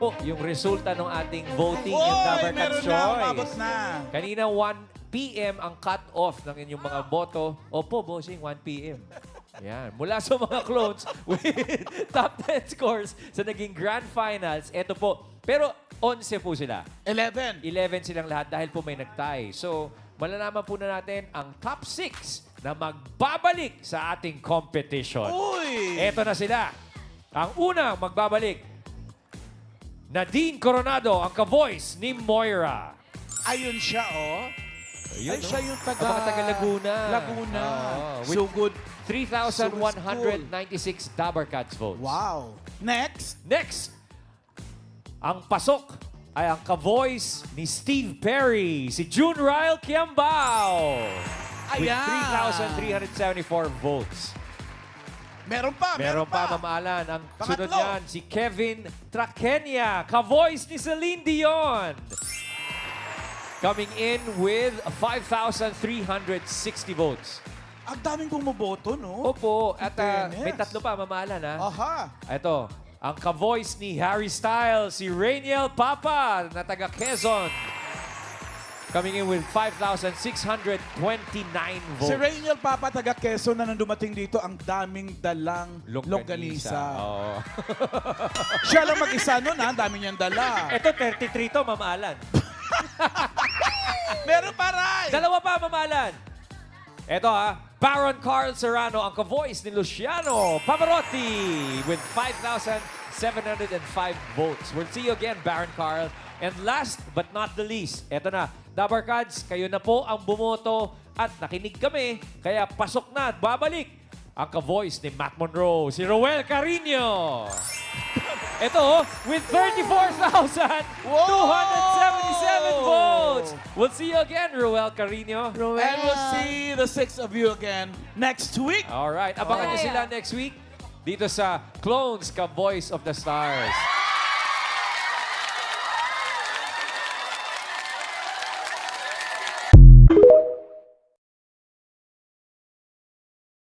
po yung resulta ng ating voting in Oy, Dabarkat's meron na, Choice. umabot na. Kanina 1 p.m. ang cut-off ng inyong mga boto. Opo, bossing, 1 p.m. Yan. Mula sa mga clones with top 10 scores sa naging grand finals. Ito po. Pero 11 po sila. 11. 11 silang lahat dahil po may nagtay. So, malalaman po na natin ang top 6 na magbabalik sa ating competition. Uy! Eto na sila. Ang unang magbabalik, Nadine Coronado, ang ka-voice ni Moira. Ayun siya, oh. Ayun, Ay, siya yung taga... Ang mga taga Laguna. Laguna. With So good. 3,196 Dabarkats votes. Wow. Next. Next, ang pasok ay ang ka-voice ni Steve Perry, si June Ryle Kiambao. With Ayan. 3,374 votes. Meron pa, Meron pa, mamaalan. Ang sunod Pangatlo. niyan, si Kevin Trakenya, ka-voice ni Celine Dion. Coming in with 5,360 votes. Ang daming bumoboto, no? Opo, at Fairness. may tatlo pa, mamaalan, ha? Aha. Ito, ang ka-voice ni Harry Styles, si Rainiel Papa, na taga Quezon. Coming in with 5,629 votes. Si Rainiel Papa, taga Quezon na nang dumating dito, ang daming dalang longganisa. Oo. Siya lang mag-isa nun, ha? Ang dami niyang dala. Ito, 33 to, mamaalan. Meron pa, Ray! Dalawa pa, mamalan. Ito Baron Carl Serrano, ang ka-voice ni Luciano Pavarotti with 5,705 votes. We'll see you again, Baron Carl. And last but not the least, ito na, Dabarkads, kayo na po ang bumoto at nakinig kami, kaya pasok na at babalik ang ka-voice ni Matt Monroe, si Roel Carino. Ito, with 34,277 votes. We'll see you again, Roel Carino. And we'll see the 6 of you again next week. All right, abangan nyo sila next week dito sa Clones Ka Voice of the Stars.